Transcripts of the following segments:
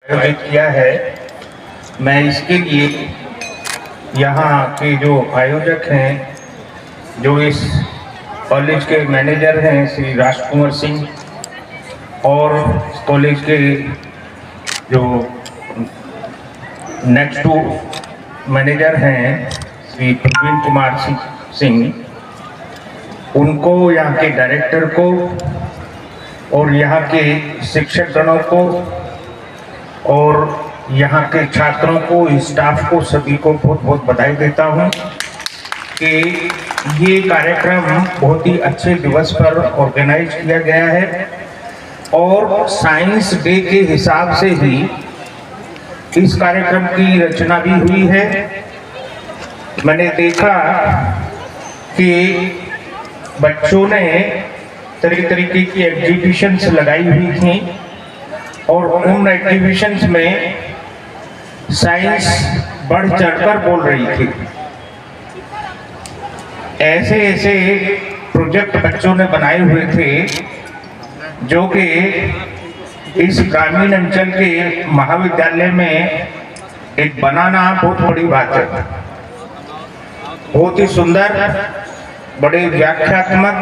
आयोजित किया है। मैं इसके लिए यहाँ के जो आयोजक हैं, जो इस कॉलेज के मैनेजर हैं श्री राजकुमार सिंह, और कॉलेज के जो नेक्स्ट टू मैनेजर हैं श्री प्रवीण कुमार सिंह, उनको, यहाँ के डायरेक्टर को और यहाँ के शिक्षक गणों को और यहाँ के छात्रों को, स्टाफ को, सभी को बहुत बहुत बधाई देता हूँ कि ये कार्यक्रम बहुत ही अच्छे दिवस पर ऑर्गेनाइज किया गया है और साइंस डे के हिसाब से ही इस कार्यक्रम की रचना भी हुई है। मैंने देखा कि बच्चों ने तरह तरीके की एग्जीबिशंस लगाई हुई थी और उन एग्जीबिशंस में साइंस बढ़ चढ़कर बोल रही थी। ऐसे ऐसे प्रोजेक्ट बच्चों ने बनाए हुए थे जो कि इस ग्रामीण अंचल के महाविद्यालय में एक बनाना बहुत बड़ी बात है। बहुत ही सुंदर, बड़े व्याख्यात्मक,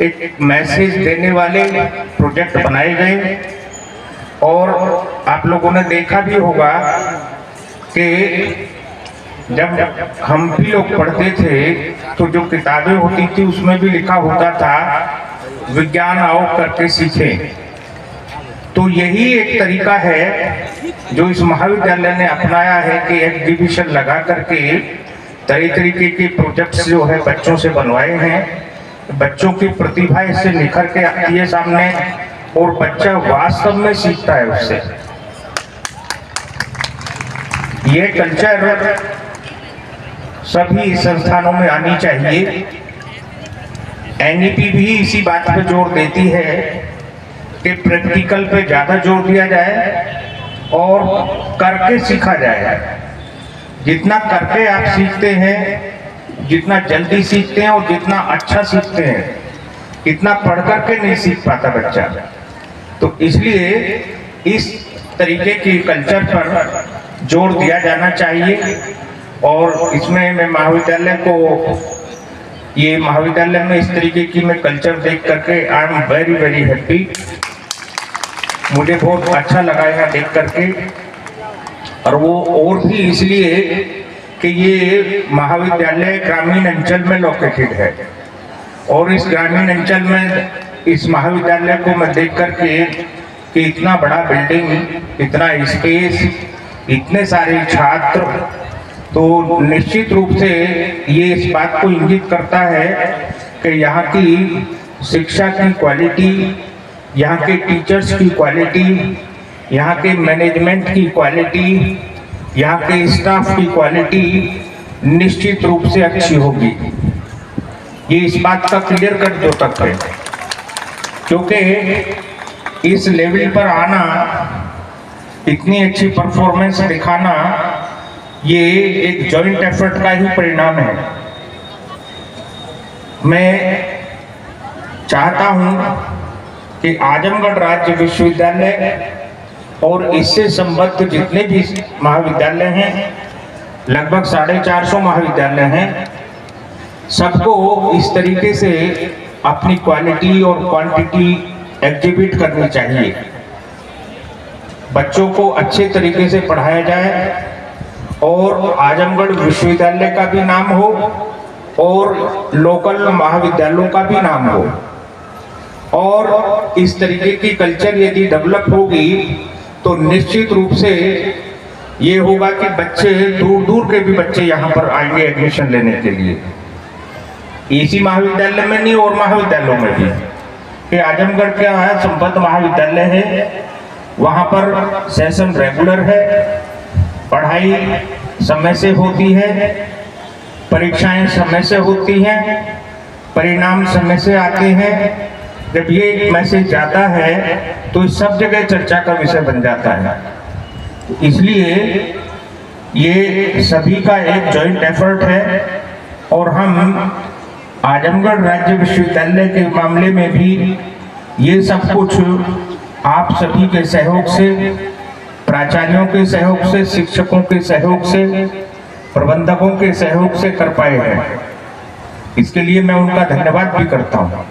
एक मैसेज देने वाले प्रोजेक्ट बनाए गए। और आप लोगों ने देखा भी होगा कि जब हम भी लोग पढ़ते थे तो जो किताबें होती थी उसमें भी लिखा होता था विज्ञान आओ करके सीखें। तो यही एक तरीका है जो इस महाविद्यालय ने अपनाया है कि एग्जीबिशन लगा करके तरह तरीके के प्रोजेक्ट्स जो है बच्चों से बनवाए हैं। बच्चों की प्रतिभा इससे निखर के आती है सामने और बच्चा वास्तव में सीखता है उससे। ये कल्चर सभी संस्थानों में आनी चाहिए। एनईपी भी इसी बात पे जोर देती है कि प्रैक्टिकल पे ज्यादा जोर दिया जाए और करके सीखा जाए। जितना करके आप सीखते हैं, जितना जल्दी सीखते हैं और जितना अच्छा सीखते हैं, इतना पढ़ करके नहीं सीख पाता बच्चा। तो इसलिए इस तरीके की कल्चर पर जोर दिया जाना चाहिए। और इसमें मैं महाविद्यालय को, ये महाविद्यालय में इस तरीके की मैं कल्चर देख करके I am very very happy. मुझे बहुत अच्छा लगा यहाँ देख करके, और वो और भी इसलिए कि ये महाविद्यालय ग्रामीण अंचल में लोकेटेड है। और इस ग्रामीण अंचल में इस महाविद्यालय को मैं देख करके कि इतना बड़ा बिल्डिंग, इतना स्पेस, इतने सारे छात्र, तो निश्चित रूप से ये इस बात को इंगित करता है कि यहाँ की शिक्षा की क्वालिटी, यहाँ के टीचर्स की क्वालिटी, यहाँ के मैनेजमेंट की क्वालिटी, यहाँ के स्टाफ की क्वालिटी निश्चित रूप से अच्छी होगी। ये इस बात का क्लियर कट जो तक है, क्योंकि इस लेवल पर आना, इतनी अच्छी परफॉर्मेंस दिखाना, ये एक जॉइंट एफर्ट का ही परिणाम है। मैं चाहता हूं कि आजमगढ़ राज्य विश्वविद्यालय और इससे संबद्ध जितने भी महाविद्यालय हैं, लगभग 450 महाविद्यालय हैं, सबको इस तरीके से अपनी क्वालिटी और क्वांटिटी एग्जिबिट करनी चाहिए। बच्चों को अच्छे तरीके से पढ़ाया जाए और आजमगढ़ विश्वविद्यालय का भी नाम हो और लोकल महाविद्यालयों का भी नाम हो। और इस तरीके की कल्चर यदि डेवलप होगी तो निश्चित रूप से ये होगा कि बच्चे, दूर दूर के भी बच्चे यहाँ पर आएंगे एडमिशन लेने के लिए। इसी महाविद्यालय में नहीं और महाविद्यालयों में भी, कि आजमगढ़ क्या है, संबद्ध महाविद्यालय है, वहाँ पर सेशन रेगुलर है, पढ़ाई समय से होती है, परीक्षाएं समय से होती हैं, परिणाम समय से आते हैं। जब ये मैसेज जाता है तो सब जगह चर्चा का विषय बन जाता है। इसलिए ये सभी का एक जॉइंट एफर्ट है और हम आजमगढ़ राज्य विश्वविद्यालय के मामले में भी ये सब कुछ आप सभी के सहयोग से प्राचार्यों के सहयोग से, शिक्षकों के सहयोग से, प्रबंधकों के सहयोग से कर पाए हैं। इसके लिए मैं उनका धन्यवाद भी करता हूँ।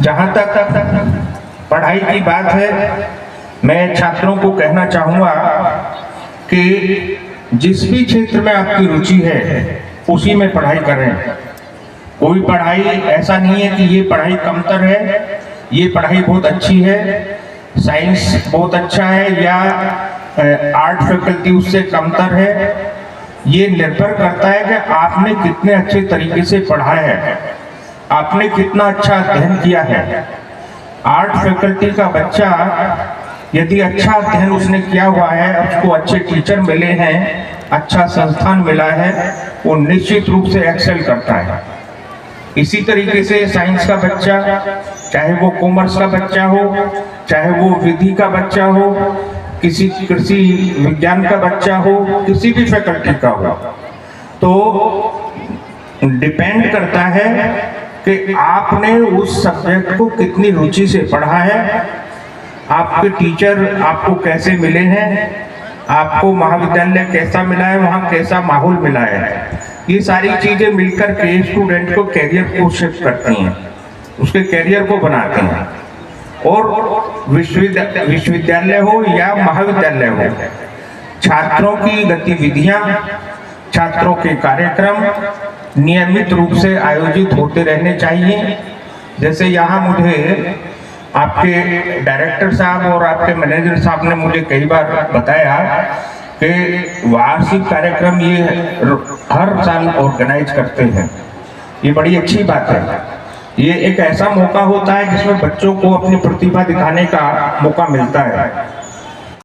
जहाँ तक पढ़ाई की बात है, मैं छात्रों को कहना चाहूँगा कि जिस भी क्षेत्र में आपकी रुचि है उसी में पढ़ाई करें। कोई पढ़ाई ऐसा नहीं है कि ये पढ़ाई कमतर है, ये पढ़ाई बहुत अच्छी है, साइंस बहुत अच्छा है या आर्ट फैकल्टी उससे कमतर है। ये निर्भर करता है कि आपने कितने अच्छे तरीके से पढ़ा है, आपने कितना अच्छा अध्ययन किया है। आर्ट फैकल्टी का बच्चा यदि अच्छा अध्ययन उसने किया हुआ है, उसको अच्छे टीचर मिले हैं, अच्छा संस्थान मिला है, वो निश्चित रूप से एक्सेल करता है। इसी तरीके से साइंस का बच्चा, चाहे वो कॉमर्स का बच्चा हो, चाहे वो विधि का बच्चा हो, किसी कृषि विज्ञान का बच्चा हो, किसी भी फैकल्टी का हो, तो डिपेंड करता है कि आपने उस सब्जेक्ट को कितनी रुचि से पढ़ा है, आपके टीचर आपको कैसे मिले हैं, आपको महाविद्यालय कैसा मिला है, वहाँ कैसा माहौल मिला है। ये सारी चीजें मिलकर के स्टूडेंट को कैरियर को शिफ्ट करती हैं, उसके कैरियर को बनाते हैं। और विश्वविद्यालय हो या महाविद्यालय हो, छात्रों की गतिविधियां, छात्रों के कार्यक्रम नियमित रूप से आयोजित होते रहने चाहिए। जैसे यहाँ मुझे आपके डायरेक्टर साहब और आपके मैनेजर साहब ने मुझे कई बार बताया कि वार्षिक कार्यक्रम ये हर साल ऑर्गेनाइज करते हैं। ये बड़ी अच्छी बात है। ये एक ऐसा मौका होता है जिसमें बच्चों को अपनी प्रतिभा दिखाने का मौका मिलता है।